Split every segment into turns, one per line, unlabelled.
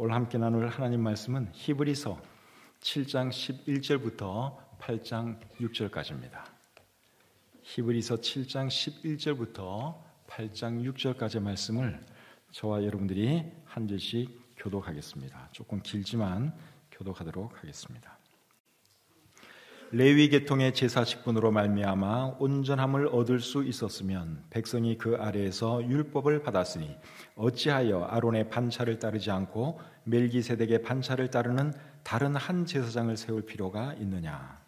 오늘 함께 나눌 하나님 말씀은 히브리서 7장 11절부터 8장 6절까지입니다. 히브리서 7장 11절부터 8장 6절까지의 말씀을 저와 여러분들이 한 절씩 교독하겠습니다. 조금 길지만 교독하도록 하겠습니다. 레위 계통의 제사 직분으로 말미암아 온전함을 얻을 수 있었으면 백성이 그 아래에서 율법을 받았으니 어찌하여 아론의 반차를 따르지 않고 멜기세덱의 반차를 따르는 다른 한 제사장을 세울 필요가 있느냐?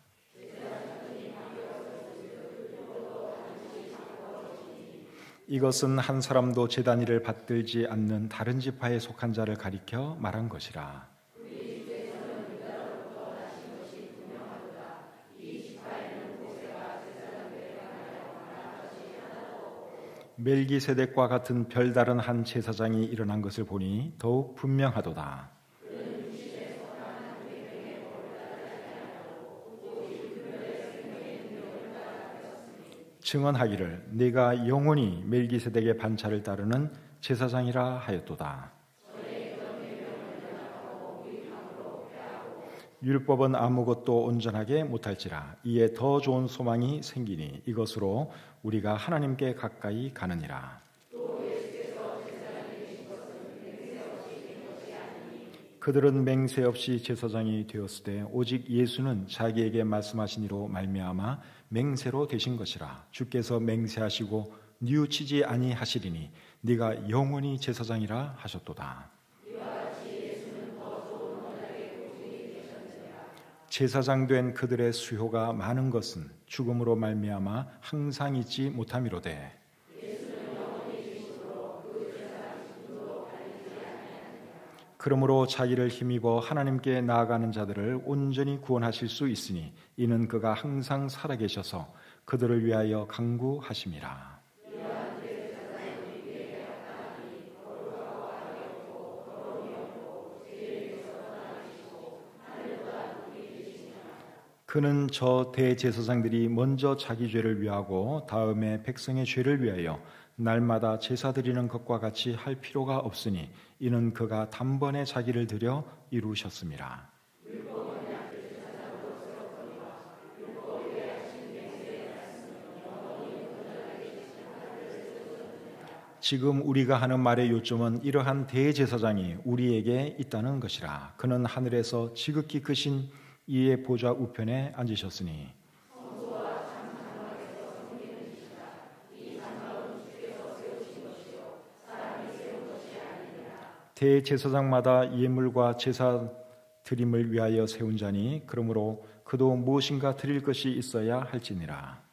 이것은 한 사람도 제단 일을 받들지 않는 다른 지파에 속한 자를 가리켜 말한 것이라. 멜기세덱과 같은 별다른 한 제사장이 일어난 것을 보니 더욱 분명하도다. 증언하기를 네가 영원히 멜기세덱의 반차를 따르는 제사장이라 하였도다. 율법은 아무것도 온전하게 못할지라 이에 더 좋은 소망이 생기니 이것으로 우리가 하나님께 가까이 가느니라. 그들은 맹세 없이 제사장이 되었으되 오직 예수는 자기에게 말씀하신 이로 말미암아 맹세로 되신 것이라. 주께서 맹세하시고 뉘우치지 아니하시리니 네가 영원히 제사장이라 하셨도다. 제사장 된 그들의 수효가 많은 것은 죽음으로 말미암아 항상 있지 못함이로되 그러므로 자기를 힘입어 하나님께 나아가는 자들을 온전히 구원하실 수 있으니 이는 그가 항상 살아계셔서 그들을 위하여 간구하심이라. 그는 저 대제사장들이 먼저 자기 죄를 위하고 다음에 백성의 죄를 위하여 날마다 제사 드리는 것과 같이 할 필요가 없으니 이는 그가 단번에 자기를 드려 이루셨음이라. 지금 우리가 하는 말의 요점은 이러한 대제사장이 우리에게 있다는 것이라. 그는 하늘에서 지극히 크신 이의 보좌 우편에 앉으셨으니 대제사장마다 예물과 제사 드림을 위하여 세운 자니 그러므로 그도 무엇인가 드릴 것이 있어야 할지니라.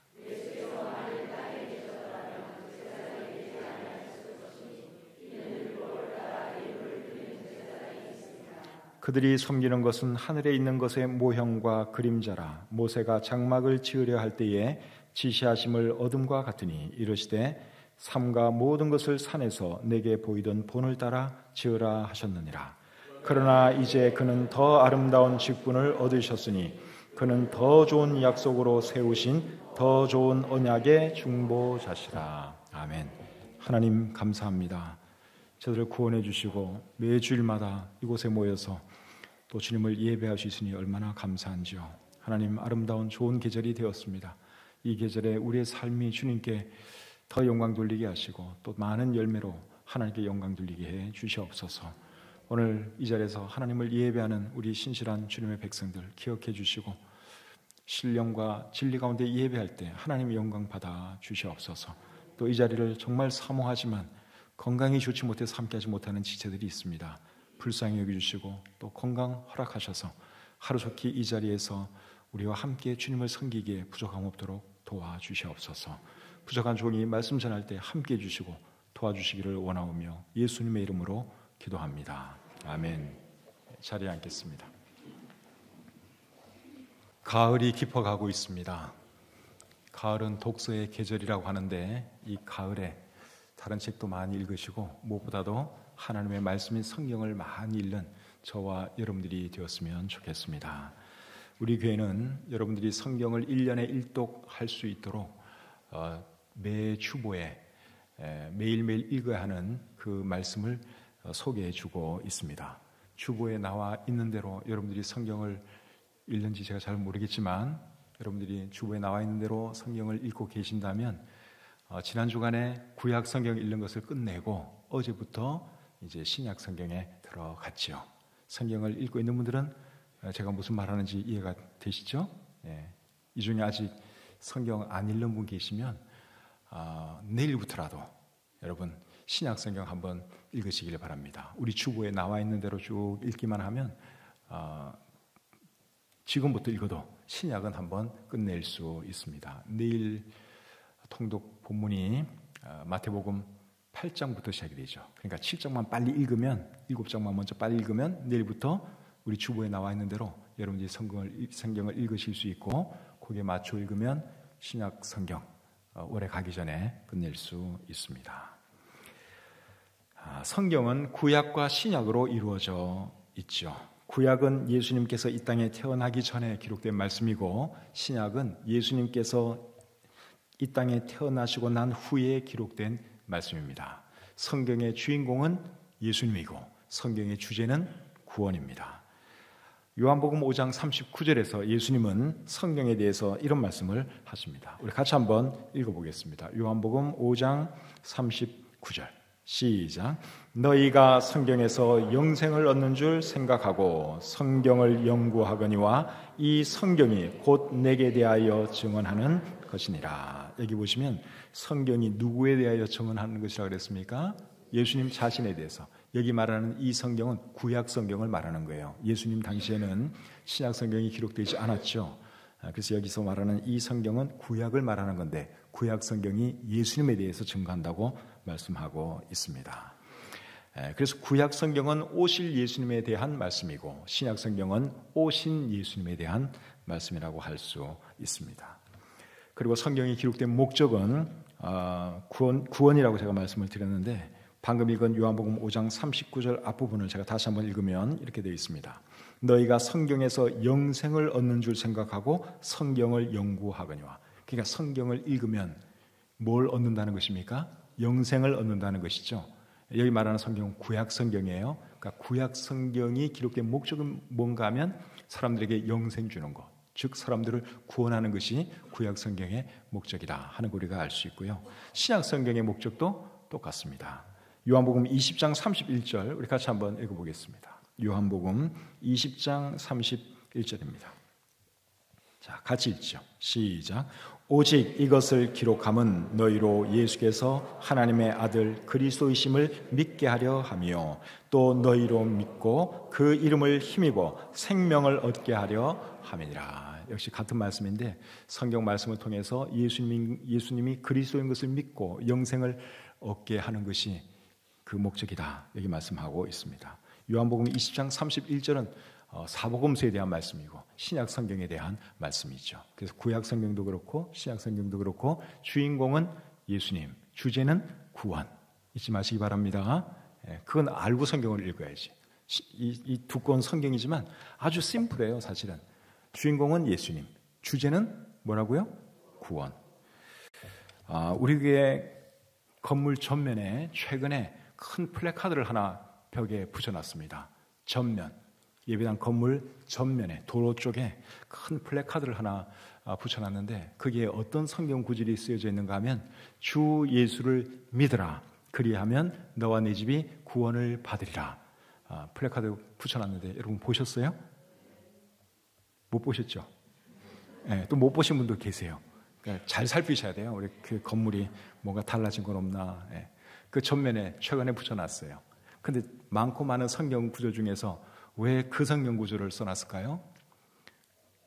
그들이 섬기는 것은 하늘에 있는 것의 모형과 그림자라. 모세가 장막을 지으려 할 때에 지시하심을 얻음과 같으니 이르시되 삼가 모든 것을 산에서 내게 보이던 본을 따라 지으라 하셨느니라. 그러나 이제 그는 더 아름다운 직분을 얻으셨으니 그는 더 좋은 약속으로 세우신 더 좋은 언약의 중보자시라. 아멘. 하나님 감사합니다. 저들을 구원해 주시고 매주일마다 이곳에 모여서 또 주님을 예배할 수 있으니 얼마나 감사한지요. 하나님 아름다운 좋은 계절이 되었습니다. 이 계절에 우리의 삶이 주님께 더 영광 돌리게 하시고 또 많은 열매로 하나님께 영광 돌리게 해 주시옵소서. 오늘 이 자리에서 하나님을 예배하는 우리 신실한 주님의 백성들 기억해 주시고 신령과 진리 가운데 예배할 때 하나님의 영광 받아 주시옵소서. 또 이 자리를 정말 사모하지만 건강이 좋지 못해서 함께하지 못하는 지체들이 있습니다. 불쌍히 여겨주시고 또 건강 허락하셔서 하루속히 이 자리에서 우리와 함께 주님을 섬기기에 부족함 없도록 도와주시옵소서. 부족한 종이 말씀 전할 때 함께해 주시고 도와주시기를 원하오며 예수님의 이름으로 기도합니다. 아멘. 자리에 앉겠습니다. 가을이 깊어가고 있습니다. 가을은 독서의 계절이라고 하는데 이 가을에 다른 책도 많이 읽으시고 무엇보다도 하나님의 말씀인 성경을 많이 읽는 저와 여러분들이 되었으면 좋겠습니다. 우리 교회는 여러분들이 성경을 1년에 1독할 수 있도록 매주보에 매일매일 읽어야 하는 그 말씀을 소개해 주고 있습니다. 주보에 나와 있는 대로 여러분들이 성경을 읽는지 제가 잘 모르겠지만 여러분들이 주보에 나와 있는 대로 성경을 읽고 계신다면 지난 주간에 구약 성경 읽는 것을 끝내고 어제부터 이제 신약 성경에 들어갔죠. 성경을 읽고 있는 분들은 제가 무슨 말하는지 이해가 되시죠? 예. 이 중에 아직 성경 안 읽는 분 계시면 내일부터라도 여러분 신약 성경 한번 읽으시길 바랍니다. 우리 주보에 나와 있는 대로 쭉 읽기만 하면 지금부터 읽어도 신약은 한번 끝낼 수 있습니다. 내일 통독 본문이 마태복음 8장부터 시작이 되죠. 그러니까 7장만 빨리 읽으면 7장만 먼저 빨리 읽으면 내일부터 우리 주보에 나와 있는 대로 여러분들이 성경을 읽으실 수 있고 거기에 맞춰 읽으면 신약 성경 올해 가기 전에 끝낼 수 있습니다. 성경은 구약과 신약으로 이루어져 있죠. 구약은 예수님께서 이 땅에 태어나기 전에 기록된 말씀이고 신약은 예수님께서 이 땅에 태어나시고 난 후에 기록된 말씀입니다. 성경의 주인공은 예수님이고 성경의 주제는 구원입니다. 요한복음 5장 39절에서 예수님은 성경에 대해서 이런 말씀을 하십니다. 우리 같이 한번 읽어보겠습니다. 요한복음 5장 39절 시작. 너희가 성경에서 영생을 얻는 줄 생각하고 성경을 연구하거니와 이 성경이 곧 내게 대하여 증언하는 것이니라. 여기 보시면 성경이 누구에 대하여 증언하는 것이라고 그랬습니까? 예수님 자신에 대해서. 여기 말하는 이 성경은 구약 성경을 말하는 거예요. 예수님 당시에는 신약 성경이 기록되지 않았죠. 그래서 여기서 말하는 이 성경은 구약을 말하는 건데 구약 성경이 예수님에 대해서 증거한다고 말씀하고 있습니다. 그래서 구약 성경은 오실 예수님에 대한 말씀이고 신약 성경은 오신 예수님에 대한 말씀이라고 할 수 있습니다. 그리고 성경이 기록된 목적은 구원이라고 제가 말씀을 드렸는데 방금 읽은 요한복음 5장 39절 앞부분을 제가 다시 한번 읽으면 이렇게 되어 있습니다. 너희가 성경에서 영생을 얻는 줄 생각하고 성경을 연구하거니와. 그러니까 성경을 읽으면 뭘 얻는다는 것입니까? 영생을 얻는다는 것이죠. 여기 말하는 성경은 구약 성경이에요. 그러니까 구약 성경이 기록된 목적은 뭔가 하면 사람들에게 영생 주는 것, 즉 사람들을 구원하는 것이 구약 성경의 목적이다 하는 거 우리가 알 수 있고요. 신약 성경의 목적도 똑같습니다. 요한복음 20장 31절 우리 같이 한번 읽어보겠습니다. 요한복음 20장 31절입니다. 자, 같이 읽죠. 시작. 오직 이것을 기록함은 너희로 예수께서 하나님의 아들 그리스도이심을 믿게 하려 함이요 또 너희로 믿고 그 이름을 힘입어 생명을 얻게 하려 함이니라. 역시 같은 말씀인데 성경 말씀을 통해서 예수님이 그리스도인 것을 믿고 영생을 얻게 하는 것이 그 목적이다. 여기 말씀하고 있습니다. 요한복음 20장 31절은 사복음서에 대한 말씀이고 신약 성경에 대한 말씀이죠. 그래서 구약 성경도 그렇고 신약 성경도 그렇고 주인공은 예수님, 주제는 구원. 잊지 마시기 바랍니다. 그건 알고 성경을 읽어야지. 이 두꺼운 성경이지만 아주 심플해요. 사실은 주인공은 예수님, 주제는 뭐라고요? 구원. 우리 교회 건물 전면에 최근에 큰 플래카드를 하나 벽에 붙여놨습니다. 전면, 예배당 건물 전면에 도로 쪽에 큰 플래카드를 하나 붙여놨는데 거기에 어떤 성경 구절이 쓰여져 있는가 하면 주 예수를 믿으라 그리하면 너와 네 집이 구원을 받으리라. 플래카드 붙여놨는데 여러분 보셨어요? 못 보셨죠? 네, 또 못 보신 분도 계세요. 그러니까 잘 살피셔야 돼요. 우리 그 건물이 뭔가 달라진 건 없나. 네. 그 전면에 최근에 붙여놨어요. 근데 많고 많은 성경 구절 중에서 왜 그 성경 구절을 써놨을까요?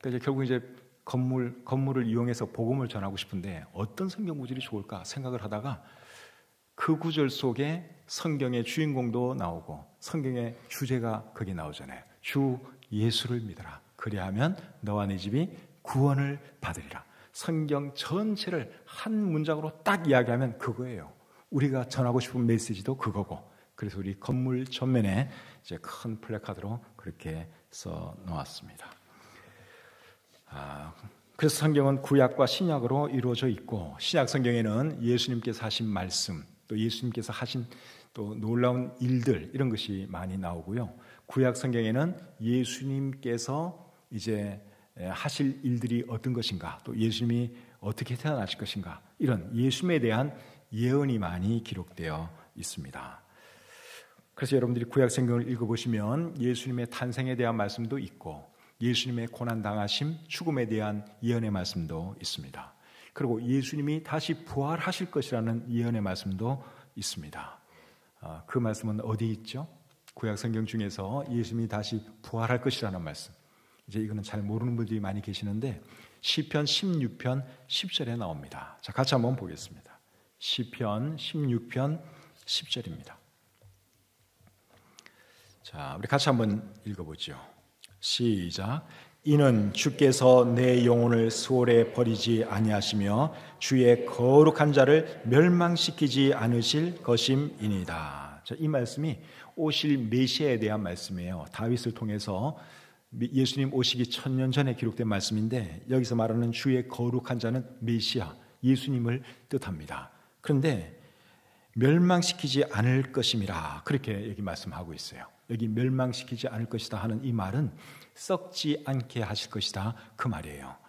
그러니까 결국 이제 건물을 이용해서 복음을 전하고 싶은데 어떤 성경 구절이 좋을까 생각을 하다가 그 구절 속에 성경의 주인공도 나오고 성경의 주제가 거기 나오잖아요. 주 예수를 믿어라. 그리하면 너와 네 집이 구원을 받으리라. 성경 전체를 한 문장으로 딱 이야기하면 그거예요. 우리가 전하고 싶은 메시지도 그거고. 그래서 우리 건물 전면에 이제 큰 플래카드로 그렇게 써 놓았습니다. 그래서 성경은 구약과 신약으로 이루어져 있고 신약 성경에는 예수님께서 하신 말씀, 또 예수님께서 하신 또 놀라운 일들 이런 것이 많이 나오고요. 구약 성경에는 예수님께서 이제 하실 일들이 어떤 것인가, 또 예수님이 어떻게 태어나실 것인가, 이런 예수님에 대한 예언이 많이 기록되어 있습니다. 그래서 여러분들이 구약 성경을 읽어보시면 예수님의 탄생에 대한 말씀도 있고 예수님의 고난당하심, 죽음에 대한 예언의 말씀도 있습니다. 그리고 예수님이 다시 부활하실 것이라는 예언의 말씀도 있습니다. 그 말씀은 어디 있죠? 구약 성경 중에서 예수님이 다시 부활할 것이라는 말씀. 이제 이거는 잘 모르는 분들이 많이 계시는데 시편 16편 10절에 나옵니다. 자, 같이 한번 보겠습니다. 시편 16편 10절입니다. 자, 우리 같이 한번 읽어보죠. 시작. 이는 주께서 내 영혼을 수월에 버리지 아니하시며 주의 거룩한 자를 멸망시키지 않으실 것임이니이다. 자, 이 말씀이 오실 메시아에 대한 말씀이에요. 다윗을 통해서 예수님 오시기 1000년 전에 기록된 말씀인데 여기서 말하는 주의 거룩한 자는 메시아, 예수님을 뜻합니다. 그런데 멸망시키지 않을 것임이라 그렇게 여기 말씀하고 있어요. 여기 멸망시키지 않을 것이다 하는 이 말은 썩지 않게 하실 것이다 그 말이에요.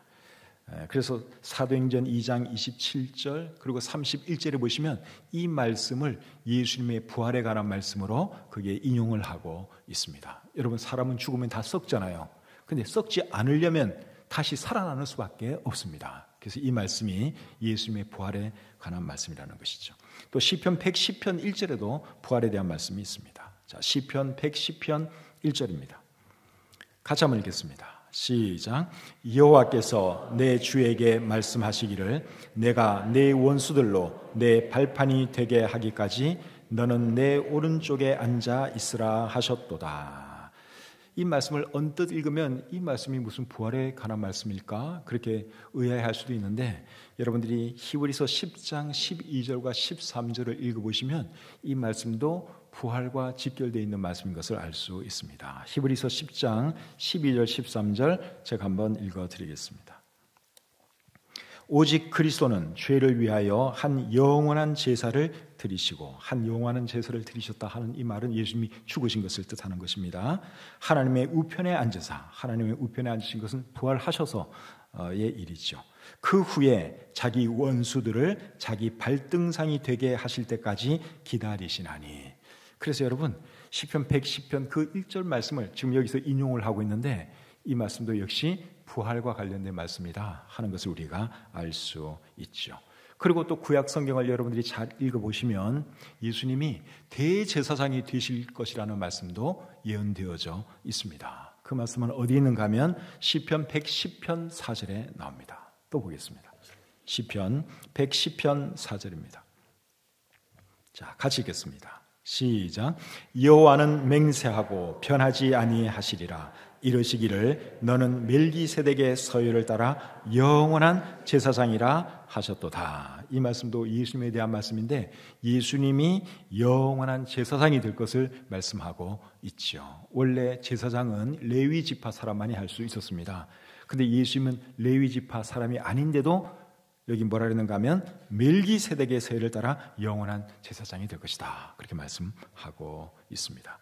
그래서 사도행전 2장 27절 그리고 31절에 보시면 이 말씀을 예수님의 부활에 관한 말씀으로 그게 인용을 하고 있습니다. 여러분, 사람은 죽으면 다 썩잖아요. 근데 썩지 않으려면 다시 살아나는 수밖에 없습니다. 그래서 이 말씀이 예수님의 부활에 관한 말씀이라는 것이죠. 또 시편 110편 1절에도 부활에 대한 말씀이 있습니다. 자, 시편 110편 1절입니다. 같이 한번 읽겠습니다. 시작. 여호와께서 내 주에게 말씀하시기를 내가 내 원수들로 내 발판이 되게 하기까지 너는 내 오른쪽에 앉아 있으라 하셨도다. 이 말씀을 언뜻 읽으면 이 말씀이 무슨 부활에 관한 말씀일까? 그렇게 의아해할 수도 있는데 여러분들이 히브리서 10장 12절과 13절을 읽어보시면 이 말씀도 부활과 직결되어 있는 말씀인 것을 알 수 있습니다. 히브리서 10장 12절 13절 제가 한번 읽어드리겠습니다. 오직 그리스도는 죄를 위하여 한 영원한 제사를 드리시고, 한 영원한 제사를 드리셨다 하는 이 말은 예수님이 죽으신 것을 뜻하는 것입니다. 하나님의 우편에 앉으사, 하나님의 우편에 앉으신 것은 부활하셔서의 일이죠. 그 후에 자기 원수들을 자기 발등상이 되게 하실 때까지 기다리시나니. 그래서 여러분, 시편 110편 그 1절 말씀을 지금 여기서 인용을 하고 있는데 이 말씀도 역시 부활과 관련된 말씀이다 하는 것을 우리가 알 수 있죠. 그리고 또 구약 성경을 여러분들이 잘 읽어보시면 예수님이 대제사장이 되실 것이라는 말씀도 예언되어져 있습니다. 그 말씀은 어디 있는가 하면 시편 110편 4절에 나옵니다. 또 보겠습니다. 시편 110편 4절입니다. 자, 같이 읽겠습니다. 시작. 여호와는 맹세하고 변하지 아니하시리라. 이르시기를 너는 멜기세덱의 서열을 따라 영원한 제사장이라 하셨도다. 이 말씀도 예수님에 대한 말씀인데 예수님이 영원한 제사장이 될 것을 말씀하고 있죠. 원래 제사장은 레위 지파 사람만이 할 수 있었습니다. 근데 예수님은 레위 지파 사람이 아닌데도 여기 뭐라 그러는가 하면 멜기세덱의 서열을 따라 영원한 제사장이 될 것이다. 그렇게 말씀하고 있습니다.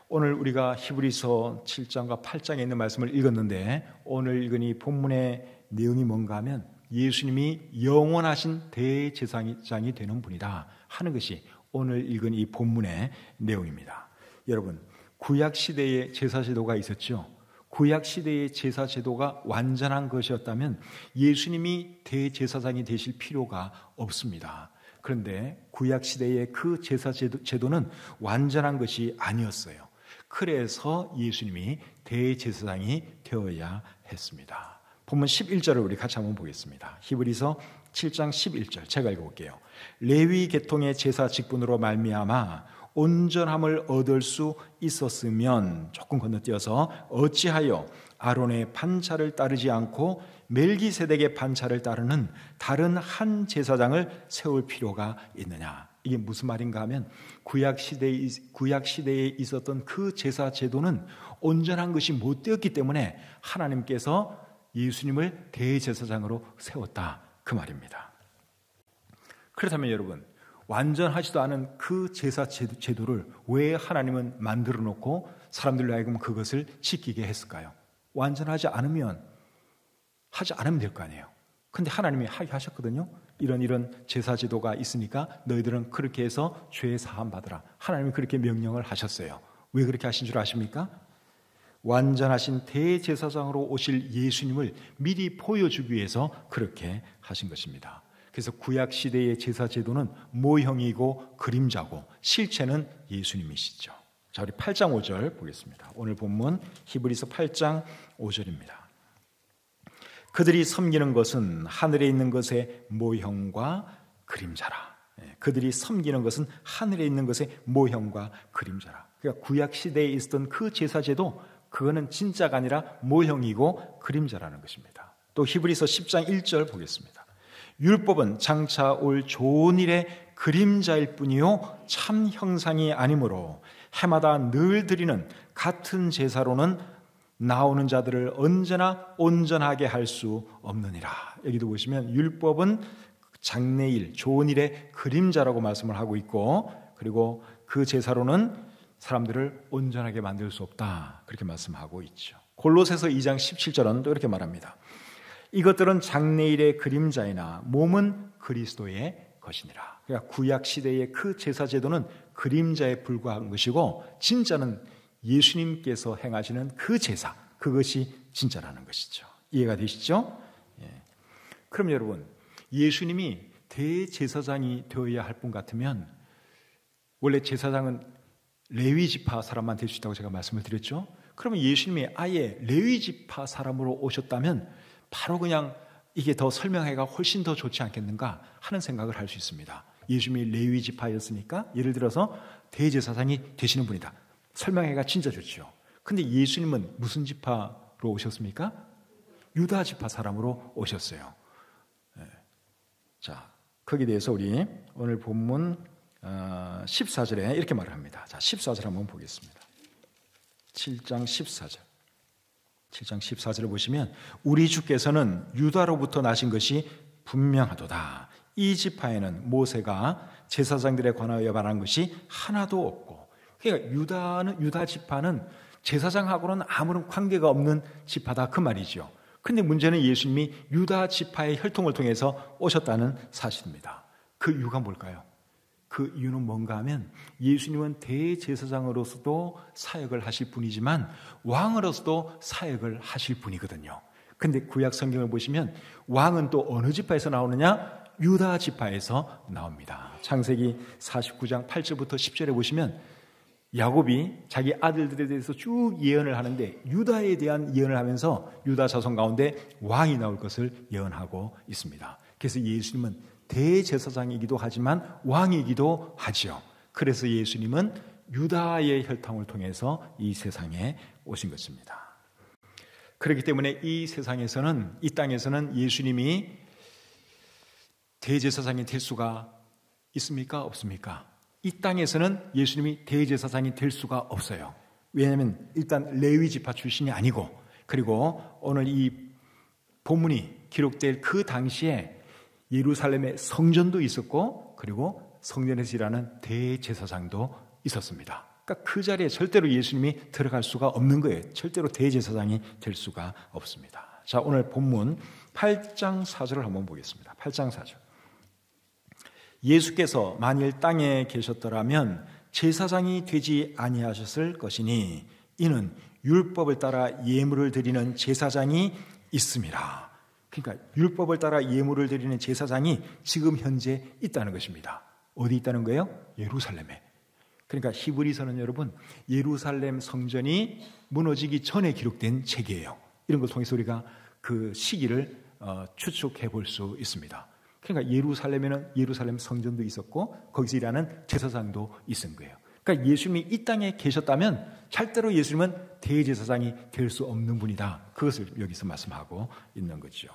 오늘 우리가 히브리서 7장과 8장에 있는 말씀을 읽었는데 오늘 읽은 이 본문의 내용이 뭔가 하면 예수님이 영원하신 대제사장이 되는 분이다 하는 것이 오늘 읽은 이 본문의 내용입니다. 여러분, 구약시대에 제사제도가 있었죠. 구약시대의 제사제도가 완전한 것이었다면 예수님이 대제사장이 되실 필요가 없습니다. 그런데 구약시대의 그 제사제도는 완전한 것이 아니었어요. 그래서 예수님이 대제사장이 되어야 했습니다. 본문 11절을 우리 같이 한번 보겠습니다. 히브리서 7장 11절 제가 읽어볼게요. 레위 계통의 제사 직분으로 말미암아 온전함을 얻을 수 있었으면, 조금 건너뛰어서 어찌하여 아론의 판차를 따르지 않고 멜기세덱의 판차를 따르는 다른 한 제사장을 세울 필요가 있느냐. 이게 무슨 말인가 하면 구약시대에 있었던 그 제사 제도는 온전한 것이 못 되었기 때문에 하나님께서 예수님을 대제사장으로 세웠다 그 말입니다. 그렇다면 여러분, 완전하지도 않은 그 제사 제도를 왜 하나님은 만들어 놓고 사람들로 하여금 그것을 지키게 했을까요? 완전하지 않으면 될 거 아니에요. 근데 하나님이 하게 하셨거든요. 이런 제사 제도가 있으니까 너희들은 그렇게 해서 죄 사함 받으라. 하나님이 그렇게 명령을 하셨어요. 왜 그렇게 하신 줄 아십니까? 완전하신 대제사장으로 오실 예수님을 미리 보여주기 위해서 그렇게 하신 것입니다. 그래서 구약 시대의 제사 제도는 모형이고 그림자고 실체는 예수님이시죠. 자, 우리 8장 5절 보겠습니다. 오늘 본문 히브리서 8장 5절입니다. 그들이 섬기는 것은 하늘에 있는 것의 모형과 그림자라. 그들이 섬기는 것은 하늘에 있는 것의 모형과 그림자라. 그러니까 구약 시대에 있었던 그 제사제도 그거는 진짜가 아니라 모형이고 그림자라는 것입니다. 또 히브리서 10장 1절 보겠습니다. 율법은 장차 올 좋은 일의 그림자일 뿐이요 참 형상이 아니므로 해마다 늘 드리는 같은 제사로는 나오는 자들을 언제나 온전하게 할 수 없느니라. 여기도 보시면 율법은 장래일, 좋은 일의 그림자라고 말씀을 하고 있고, 그리고 그 제사로는 사람들을 온전하게 만들 수 없다, 그렇게 말씀하고 있죠. 골로새서 2장 17절은 또 이렇게 말합니다. 이것들은 장래일의 그림자이나 몸은 그리스도의 것이니라. 그러니까 구약 시대의 그 제사 제도는 그림자에 불과한 것이고 진짜는 예수님께서 행하시는 그 제사, 그것이 진짜라는 것이죠. 이해가 되시죠? 예. 그럼 여러분, 예수님이 대제사장이 되어야 할 분 같으면, 원래 제사장은 레위 지파 사람만 될 수 있다고 제가 말씀을 드렸죠. 그러면 예수님이 아예 레위 지파 사람으로 오셨다면 바로 그냥 이게 더 설명하기가 훨씬 더 좋지 않겠는가 하는 생각을 할 수 있습니다. 예수님이 레위 지파였으니까 예를 들어서 대제사장이 되시는 분이다. 설명하기가 진짜 좋죠. 근데 예수님은 무슨 지파로 오셨습니까? 유다 지파 사람으로 오셨어요. 자, 거기에 대해서 우리 오늘 본문 14절에 이렇게 말을 합니다. 자, 14절 한번 보겠습니다. 7장 14절. 7장 14절을 보시면 우리 주께서는 유다로부터 나신 것이 분명하도다. 이 지파에는 모세가 제사장들에 관하여 말한 것이 하나도 없고, 그러니까 유다 지파는 제사장하고는 아무런 관계가 없는 지파다, 그 말이죠. 근데 문제는 예수님이 유다 지파의 혈통을 통해서 오셨다는 사실입니다. 그 이유가 뭘까요? 그 이유는 뭔가 하면 예수님은 대제사장으로서도 사역을 하실 분이지만 왕으로서도 사역을 하실 분이거든요. 근데 구약 성경을 보시면 왕은 또 어느 지파에서 나오느냐? 유다 지파에서 나옵니다. 창세기 49장 8절부터 10절에 보시면 야곱이 자기 아들들에 대해서 쭉 예언을 하는데 유다에 대한 예언을 하면서 유다 자손 가운데 왕이 나올 것을 예언하고 있습니다. 그래서 예수님은 대제사장이기도 하지만 왕이기도 하지요. 그래서 예수님은 유다의 혈통을 통해서 이 세상에 오신 것입니다. 그렇기 때문에 이 세상에서는, 이 땅에서는 예수님이 대제사장이 될 수가 있습니까? 없습니까? 이 땅에서는 예수님이 대제사장이 될 수가 없어요. 왜냐하면 일단 레위 지파 출신이 아니고, 그리고 오늘 이 본문이 기록될 그 당시에 예루살렘에 성전도 있었고, 그리고 성전에서 일하는 대제사장도 있었습니다. 그러니까 그 자리에 절대로 예수님이 들어갈 수가 없는 거예요. 절대로 대제사장이 될 수가 없습니다. 자, 오늘 본문 8장 4절을 한번 보겠습니다. 8장 4절. 예수께서 만일 땅에 계셨더라면 제사장이 되지 아니하셨을 것이니 이는 율법을 따라 예물을 드리는 제사장이 있음이라. 그러니까 율법을 따라 예물을 드리는 제사장이 지금 현재 있다는 것입니다. 어디 있다는 거예요? 예루살렘에. 그러니까 히브리서는 여러분 예루살렘 성전이 무너지기 전에 기록된 책이에요. 이런 걸 통해서 우리가 그 시기를 추측해 볼 수 있습니다. 그러니까 예루살렘에는 예루살렘 성전도 있었고 거기서 일하는 제사장도 있은 거예요. 그러니까 예수님이 이 땅에 계셨다면 절대로 예수님은 대제사장이 될 수 없는 분이다. 그것을 여기서 말씀하고 있는 거죠.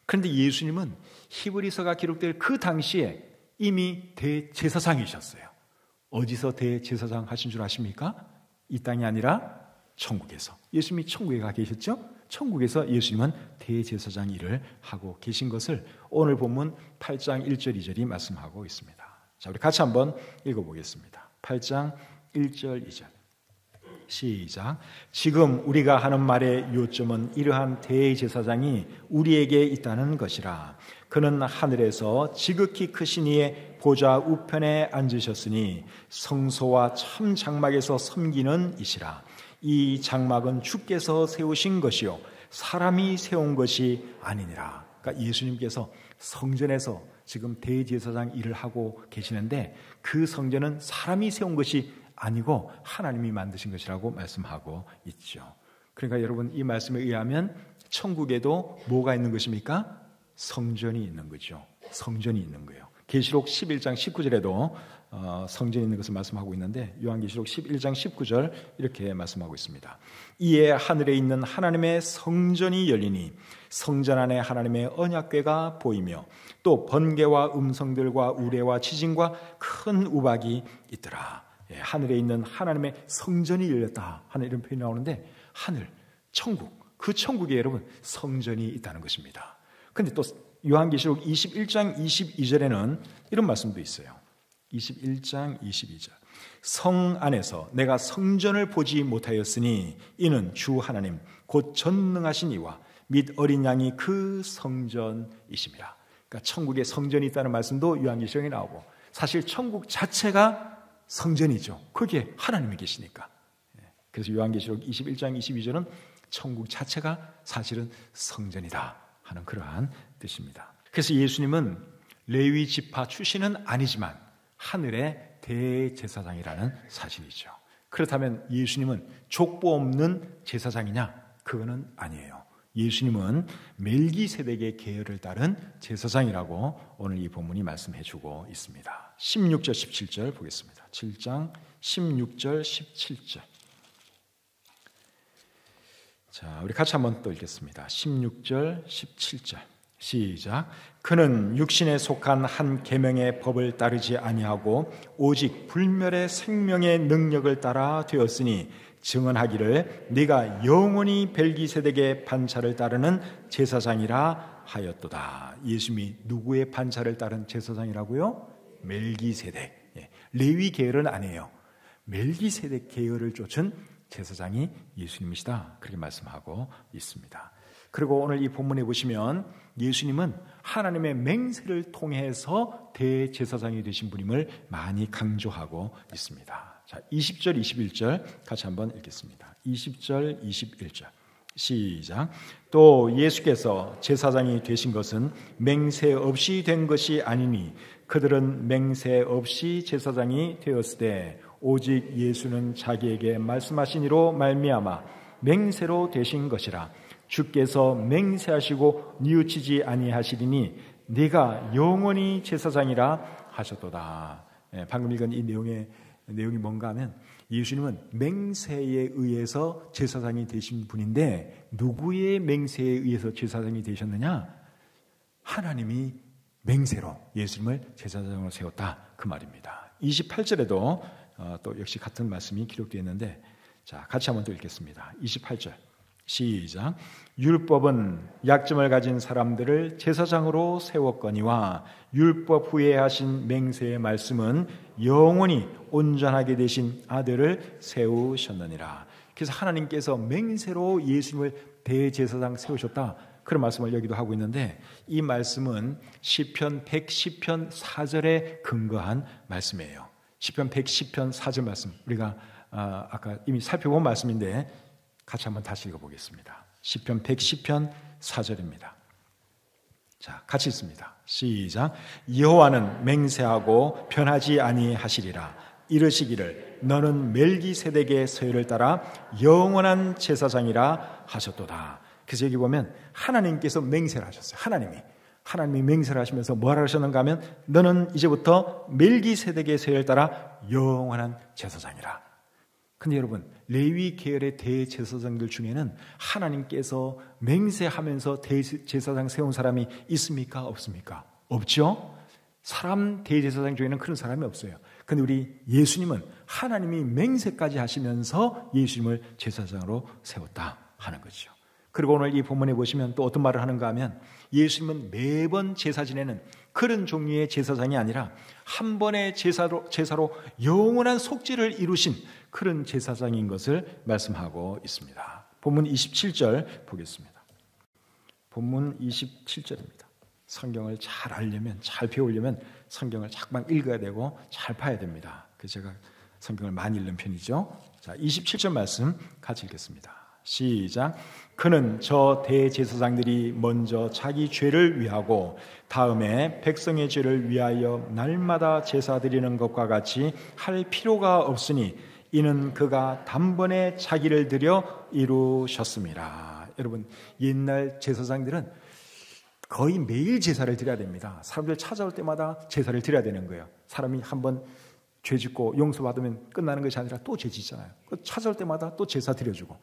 그런데 예수님은 히브리서가 기록될 그 당시에 이미 대제사장이셨어요. 어디서 대제사장 하신 줄 아십니까? 이 땅이 아니라 천국에서. 예수님이 천국에 가 계셨죠? 천국에서 예수님은 대제사장 일을 하고 계신 것을 오늘 본문 8장 1절 2절이 말씀하고 있습니다. 자, 우리 같이 한번 읽어보겠습니다. 8장 1절 2절 시작. 지금 우리가 하는 말의 요점은 이러한 대제사장이 우리에게 있다는 것이라. 그는 하늘에서 지극히 크신 이의 보좌 우편에 앉으셨으니 성소와 참 장막에서 섬기는 이시라. 이 장막은 주께서 세우신 것이요 사람이 세운 것이 아니니라. 그러니까 예수님께서 성전에서 지금 대제사장 일을 하고 계시는데 그 성전은 사람이 세운 것이 아니고 하나님이 만드신 것이라고 말씀하고 있죠. 그러니까 여러분, 이 말씀에 의하면 천국에도 뭐가 있는 것입니까? 성전이 있는 거죠. 성전이 있는 거예요. 계시록 11장 19절에도 성전이 있는 것을 말씀하고 있는데 요한계시록 11장 19절 이렇게 말씀하고 있습니다. 이에 하늘에 있는 하나님의 성전이 열리니 성전 안에 하나님의 언약궤가 보이며 또 번개와 음성들과 우레와 지진과 큰 우박이 있더라. 예, 하늘에 있는 하나님의 성전이 열렸다 하는 이런 표현이 나오는데 하늘, 천국, 그 천국에 여러분 성전이 있다는 것입니다. 그런데 또 요한계시록 21장 22절에는 이런 말씀도 있어요. 21장 22절. 성 안에서 내가 성전을 보지 못하였으니 이는 주 하나님 곧 전능하신 이와 및 어린 양이 그 성전이십니다. 그러니까 천국에 성전이 있다는 말씀도 요한계시록에 나오고 사실 천국 자체가 성전이죠. 거기에 하나님이 계시니까. 그래서 요한계시록 21장 22절은 천국 자체가 사실은 성전이다 하는 그러한 뜻입니다. 그래서 예수님은 레위 지파 출신은 아니지만 하늘의 대제사장이라는 사실이죠. 그렇다면 예수님은 족보 없는 제사장이냐? 그거는 아니에요. 예수님은 멜기세덱의 계열을 따른 제사장이라고 오늘 이 본문이 말씀해주고 있습니다. 16절 17절 보겠습니다. 7장 16절 17절. 자, 우리 같이 한번 또 읽겠습니다. 16절 17절 시작. 그는 육신에 속한 한 계명의 법을 따르지 아니하고 오직 불멸의 생명의 능력을 따라 되었으니 증언하기를 네가 영원히 멜기세덱의 반차를 따르는 제사장이라 하였도다. 예수님이 누구의 반차를 따른 제사장이라고요? 멜기세덱. 레위 계열은 아니에요. 멜기세덱 계열을 쫓은 제사장이 예수님이시다. 그렇게 말씀하고 있습니다. 그리고 오늘 이 본문에 보시면 예수님은 하나님의 맹세를 통해서 대제사장이 되신 분임을 많이 강조하고 있습니다. 자, 20절, 21절 같이 한번 읽겠습니다. 20절, 21절 시작. 또 예수께서 제사장이 되신 것은 맹세 없이 된 것이 아니니 그들은 맹세 없이 제사장이 되었으되 오직 예수는 자기에게 말씀하신 이로 말미암아 맹세로 되신 것이라. 주께서 맹세하시고 뉘우치지 아니하시리니 네가 영원히 제사장이라 하셨도다. 방금 읽은 이 내용이 뭔가 하면 예수님은 맹세에 의해서 제사장이 되신 분인데 누구의 맹세에 의해서 제사장이 되셨느냐? 하나님이 맹세로 예수님을 제사장으로 세웠다 그 말입니다. 28절에도 또 역시 같은 말씀이 기록되어 있는데 자, 같이 한번 더 읽겠습니다. 28절 시작. 율법은 약점을 가진 사람들을 제사장으로 세웠거니와 율법 후에 하신 맹세의 말씀은 영원히 온전하게 되신 아들을 세우셨느니라. 그래서 하나님께서 맹세로 예수님을 대제사장 세우셨다 그런 말씀을 여기도 하고 있는데 이 말씀은 시편 110편 4절에 근거한 말씀이에요. 시편 110편 4절 말씀 우리가 아까 이미 살펴본 말씀인데 같이 한번 다시 읽어보겠습니다. 시편 110편 4절입니다. 자, 같이 읽습니다. 시작. 여호와는 맹세하고 변하지 아니하시리라. 이르시기를 너는 멜기세덱의 서열을 따라 영원한 제사장이라 하셨도다. 그래서 여기 보면 하나님께서 맹세를 하셨어요. 하나님이 맹세를 하시면서 뭐라 하셨는가 하면 너는 이제부터 멜기세덱의 서열을 따라 영원한 제사장이라. 근데 여러분 레위 계열의 대제사장들 중에는 하나님께서 맹세하면서 대제사장 세운 사람이 있습니까? 없습니까? 없죠? 사람 대제사장 중에는 그런 사람이 없어요. 근데 우리 예수님은 하나님이 맹세까지 하시면서 예수님을 제사장으로 세웠다 하는 거죠. 그리고 오늘 이 본문에 보시면 또 어떤 말을 하는가 하면 예수님은 매번 제사 지내는 그런 종류의 제사장이 아니라 한 번의 제사로 영원한 속죄를 이루신 그런 제사장인 것을 말씀하고 있습니다. 본문 27절 보겠습니다. 본문 27절입니다. 성경을 잘 알려면, 잘 배우려면 성경을 자꾸만 읽어야 되고 잘 봐야 됩니다. 그래서 제가 성경을 많이 읽는 편이죠. 자, 27절 말씀 같이 읽겠습니다. 시작. 그는 저 대제사장들이 먼저 자기 죄를 위하고 다음에 백성의 죄를 위하여 날마다 제사 드리는 것과 같이 할 필요가 없으니 이는 그가 단번에 자기를 드려 이루셨습니다. 여러분, 옛날 제사장들은 거의 매일 제사를 드려야 됩니다. 사람들 찾아올 때마다 제사를 드려야 되는 거예요. 사람이 한번 죄 짓고 용서받으면 끝나는 것이 아니라 또 죄 짓잖아요. 찾아올 때마다 또 제사 드려주고,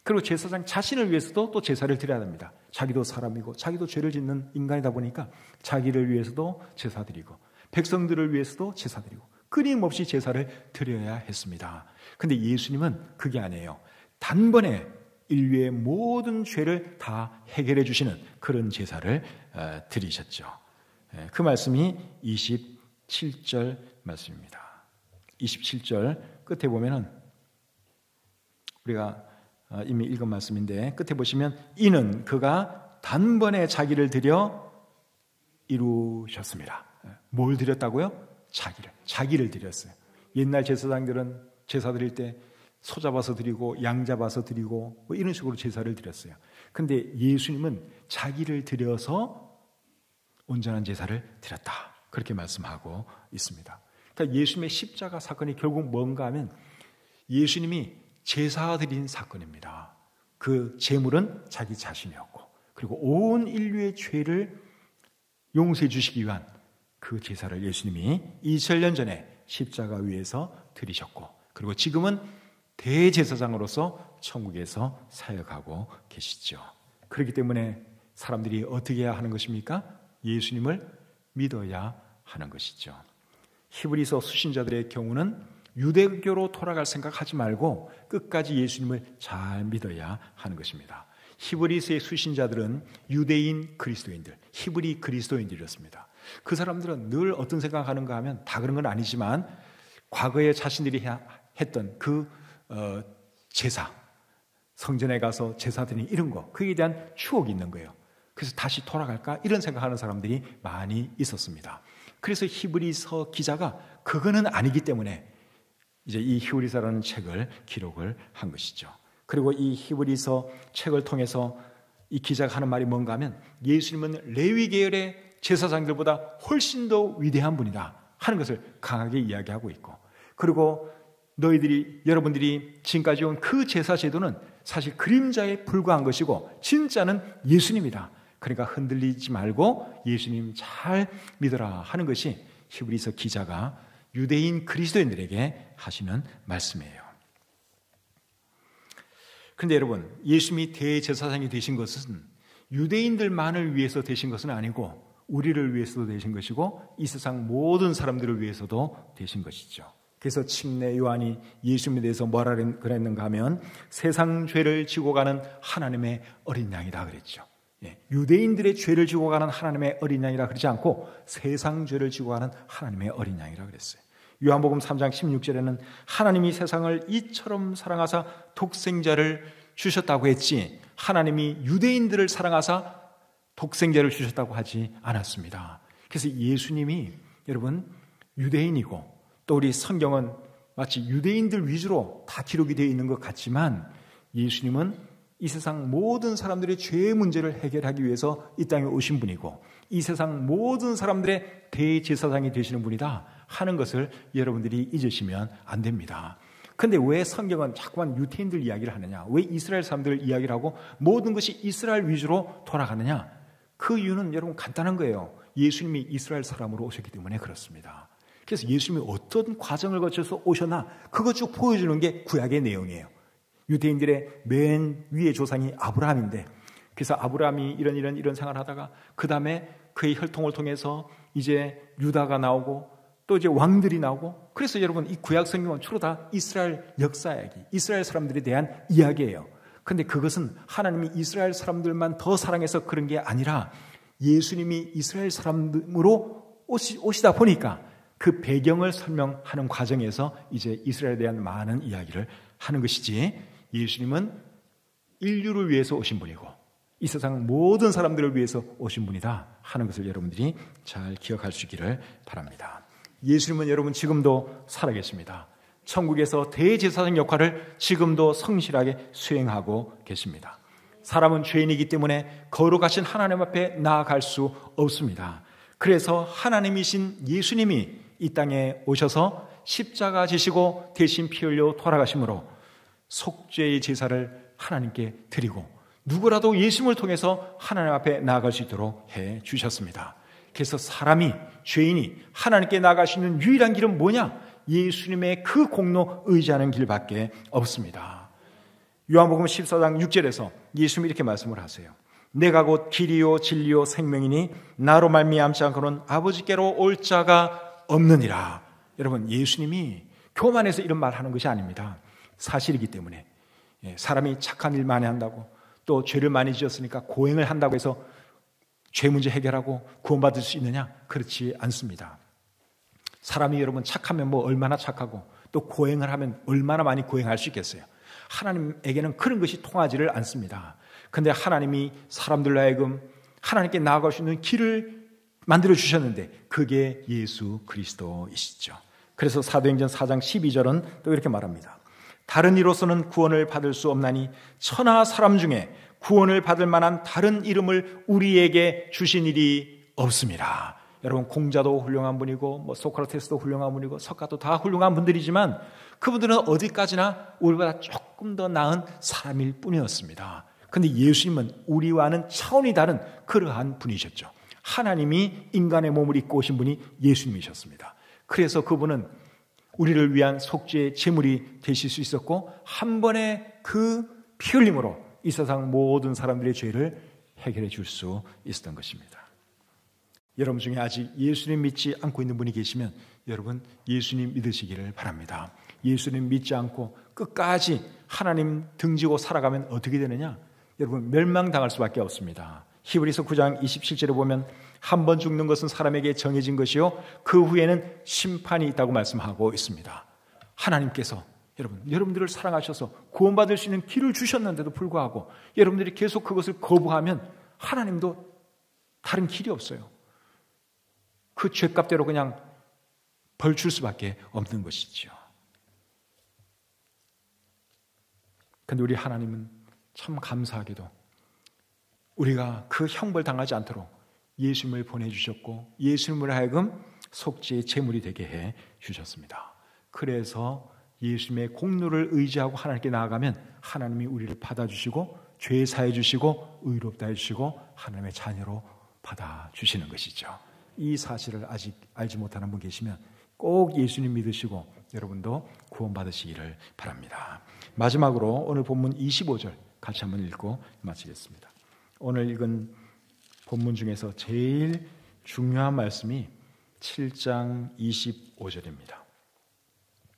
그리고 제사장 자신을 위해서도 또 제사를 드려야 됩니다. 자기도 사람이고 자기도 죄를 짓는 인간이다 보니까 자기를 위해서도 제사 드리고 백성들을 위해서도 제사 드리고 끊임없이 제사를 드려야 했습니다. 근데 예수님은 그게 아니에요. 단번에 인류의 모든 죄를 다 해결해 주시는 그런 제사를 드리셨죠. 그 말씀이 27절 말씀입니다. 27절 끝에 보면은 우리가 이미 읽은 말씀인데 끝에 보시면 이는 그가 단번에 자기를 드려 이루셨습니다. 뭘 드렸다고요? 자기를 드렸어요. 옛날 제사장들은 제사 드릴 때 소 잡아서 드리고 양 잡아서 드리고 뭐 이런 식으로 제사를 드렸어요. 근데 예수님은 자기를 드려서 온전한 제사를 드렸다. 그렇게 말씀하고 있습니다. 그러니까 예수님의 십자가 사건이 결국 뭔가 하면 예수님이 제사 드린 사건입니다. 그 제물은 자기 자신이었고, 그리고 온 인류의 죄를 용서해 주시기 위한 그 제사를 예수님이 2000년 전에 십자가 위에서 드리셨고, 그리고 지금은 대제사장으로서 천국에서 사역하고 계시죠. 그렇기 때문에 사람들이 어떻게 해야 하는 것입니까? 예수님을 믿어야 하는 것이죠. 히브리서 수신자들의 경우는 유대교로 돌아갈 생각하지 말고 끝까지 예수님을 잘 믿어야 하는 것입니다. 히브리서의 수신자들은 유대인 그리스도인들, 히브리 그리스도인들이었습니다. 그 사람들은 늘 어떤 생각하는가 하면 다 그런 건 아니지만 과거에 자신들이 했던 그 제사, 성전에 가서 제사 드리는 이런 거, 그에 대한 추억이 있는 거예요. 그래서 다시 돌아갈까? 이런 생각하는 사람들이 많이 있었습니다. 그래서 히브리서 기자가 그거는 아니기 때문에 이제 이 히브리서라는 책을 기록을 한 것이죠. 그리고 이 히브리서 책을 통해서 이 기자가 하는 말이 뭔가 하면 예수님은 레위 계열의 제사장들보다 훨씬 더 위대한 분이다 하는 것을 강하게 이야기하고 있고, 그리고 여러분들이 지금까지 온 그 제사 제도는 사실 그림자에 불과한 것이고 진짜는 예수님이다. 그러니까 흔들리지 말고 예수님 잘 믿어라 하는 것이 히브리서 기자가 유대인 그리스도인들에게 하시는 말씀이에요. 그런데 여러분, 예수님이 대제사장이 되신 것은 유대인들만을 위해서 되신 것은 아니고 우리를 위해서도 되신 것이고 이 세상 모든 사람들을 위해서도 되신 것이죠. 그래서 침례 요한이 예수님에 대해서 뭐라 그랬는가 하면 세상 죄를 지고 가는 하나님의 어린 양이다 그랬죠. 유대인들의 죄를 지고 가는 하나님의 어린 양이라 그러지 않고 세상 죄를 지고 가는 하나님의 어린 양이라 그랬어요. 요한복음 3장 16절에는 하나님이 세상을 이처럼 사랑하사 독생자를 주셨다고 했지 하나님이 유대인들을 사랑하사 독생자를 주셨다고 하지 않았습니다. 그래서 예수님이 여러분 유대인이고 또 우리 성경은 마치 유대인들 위주로 다 기록이 되어 있는 것 같지만 예수님은 이 세상 모든 사람들의 죄의 문제를 해결하기 위해서 이 땅에 오신 분이고 이 세상 모든 사람들의 대제사장이 되시는 분이다 하는 것을 여러분들이 잊으시면 안 됩니다. 그런데 왜 성경은 자꾸만 유대인들 이야기를 하느냐? 왜 이스라엘 사람들을 이야기를 하고 모든 것이 이스라엘 위주로 돌아가느냐? 그 이유는 여러분 간단한 거예요. 예수님이 이스라엘 사람으로 오셨기 때문에 그렇습니다. 그래서 예수님이 어떤 과정을 거쳐서 오셨나 그것 쭉 보여주는 게 구약의 내용이에요. 유대인들의 맨 위의 조상이 아브라함인데 그래서 아브라함이 이런 생활을 하다가 그 다음에 그의 혈통을 통해서 이제 유다가 나오고 또 이제 왕들이 나오고 그래서 여러분 이 구약 성경은 주로 다 이스라엘 역사 이야기, 이스라엘 사람들에 대한 이야기예요. 그런데 그것은 하나님이 이스라엘 사람들만 더 사랑해서 그런 게 아니라 예수님이 이스라엘 사람으로 오시다 보니까 그 배경을 설명하는 과정에서 이제 이스라엘에 대한 많은 이야기를 하는 것이지, 예수님은 인류를 위해서 오신 분이고 이 세상 모든 사람들을 위해서 오신 분이다 하는 것을 여러분들이 잘 기억할 수 있기를 바랍니다. 예수님은 여러분 지금도 살아계십니다. 천국에서 대제사장 역할을 지금도 성실하게 수행하고 계십니다. 사람은 죄인이기 때문에 거룩하신 하나님 앞에 나아갈 수 없습니다. 그래서 하나님이신 예수님이 이 땅에 오셔서 십자가 지시고 대신 피 흘려 돌아가심으로 속죄의 제사를 하나님께 드리고 누구라도 예수님을 통해서 하나님 앞에 나아갈 수 있도록 해 주셨습니다. 그래서 사람이, 죄인이 하나님께 나아갈 수 있는 유일한 길은 뭐냐? 예수님의 그 공로 의지하는 길밖에 없습니다. 요한복음 14장 6절에서 예수님이 이렇게 말씀을 하세요. 내가 곧 길이요 진리요 생명이니 나로 말미암지 않고는 아버지께로 올 자가 없느니라. 여러분, 예수님이 교만해서 이런 말하는 것이 아닙니다. 사실이기 때문에. 사람이 착한 일 많이 한다고, 또 죄를 많이 지었으니까 고행을 한다고 해서 죄 문제 해결하고 구원받을 수 있느냐? 그렇지 않습니다. 사람이 여러분 착하면 뭐 얼마나 착하고 또 고행을 하면 얼마나 많이 고행할 수 있겠어요. 하나님에게는 그런 것이 통하지를 않습니다. 그런데 하나님이 사람들로 하여금 하나님께 나아갈 수 있는 길을 만들어 주셨는데 그게 예수 그리스도이시죠. 그래서 사도행전 4장 12절은 또 이렇게 말합니다. 다른 이로서는 구원을 받을 수 없나니 천하 사람 중에 구원을 받을 만한 다른 이름을 우리에게 주신 일이 없습니다. 여러분, 공자도 훌륭한 분이고 뭐 소크라테스도 훌륭한 분이고 석가도 다 훌륭한 분들이지만 그분들은 어디까지나 우리보다 조금 더 나은 사람일 뿐이었습니다. 그런데 예수님은 우리와는 차원이 다른 그러한 분이셨죠. 하나님이 인간의 몸을 입고 오신 분이 예수님이셨습니다. 그래서 그분은 우리를 위한 속죄의 제물이 되실 수 있었고 한 번의 그 피 흘림으로 이 세상 모든 사람들의 죄를 해결해 줄 수 있었던 것입니다. 여러분 중에 아직 예수님 믿지 않고 있는 분이 계시면 여러분 예수님 믿으시기를 바랍니다. 예수님 믿지 않고 끝까지 하나님 등지고 살아가면 어떻게 되느냐? 여러분 멸망당할 수밖에 없습니다. 히브리서 9장 27절에 보면 한 번 죽는 것은 사람에게 정해진 것이요 그 후에는 심판이 있다고 말씀하고 있습니다. 하나님께서 여러분들을 사랑하셔서 구원받을 수 있는 길을 주셨는데도 불구하고 여러분들이 계속 그것을 거부하면 하나님도 다른 길이 없어요. 그 죄값대로 그냥 벌 줄 수밖에 없는 것이죠. 그런데 우리 하나님은 참 감사하게도 우리가 그 형벌 당하지 않도록 예수님을 보내주셨고 예수님을 하여금 속죄의 제물이 되게 해 주셨습니다. 그래서 예수님의 공로를 의지하고 하나님께 나아가면 하나님이 우리를 받아주시고 죄 사해 주시고 의롭다 해주시고 하나님의 자녀로 받아주시는 것이죠. 이 사실을 아직 알지 못하는 분 계시면 꼭 예수님 믿으시고 여러분도 구원받으시기를 바랍니다. 마지막으로 오늘 본문 25절 같이 한번 읽고 마치겠습니다. 오늘 읽은 본문 중에서 제일 중요한 말씀이 7장 25절입니다.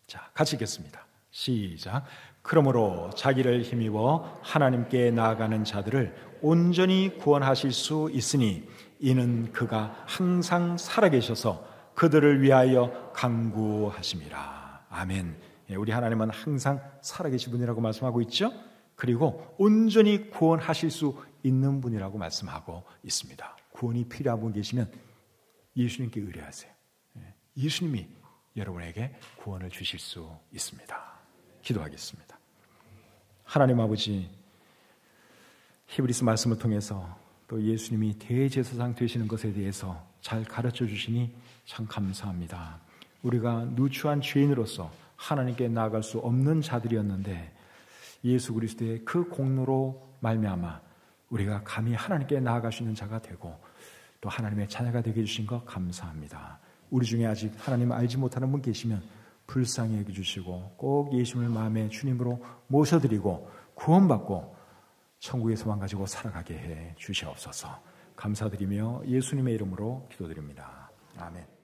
자, 같이 읽겠습니다. 시작. 그러므로 자기를 힘입어 하나님께 나아가는 자들을 온전히 구원하실 수 있으니 이는 그가 항상 살아계셔서 그들을 위하여 간구하심이라. 아멘. 우리 하나님은 항상 살아계신 분이라고 말씀하고 있죠. 그리고 온전히 구원하실 수 있는 분이라고 말씀하고 있습니다. 구원이 필요한 분 계시면 예수님께 의뢰하세요. 예수님이 여러분에게 구원을 주실 수 있습니다. 기도하겠습니다. 하나님 아버지, 히브리서 말씀을 통해서 또 예수님이 대제사장 되시는 것에 대해서 잘 가르쳐 주시니 참 감사합니다. 우리가 누추한 죄인으로서 하나님께 나아갈 수 없는 자들이었는데 예수 그리스도의 그 공로로 말미암아 우리가 감히 하나님께 나아갈 수 있는 자가 되고 또 하나님의 자녀가 되게 해주신 것 감사합니다. 우리 중에 아직 하나님을 알지 못하는 분 계시면 불쌍히 여겨주시고 꼭 예수님을 마음의 주님으로 모셔드리고 구원받고 천국의 소망 가지고 살아가게 해 주시옵소서. 감사드리며 예수님의 이름으로 기도드립니다. 아멘.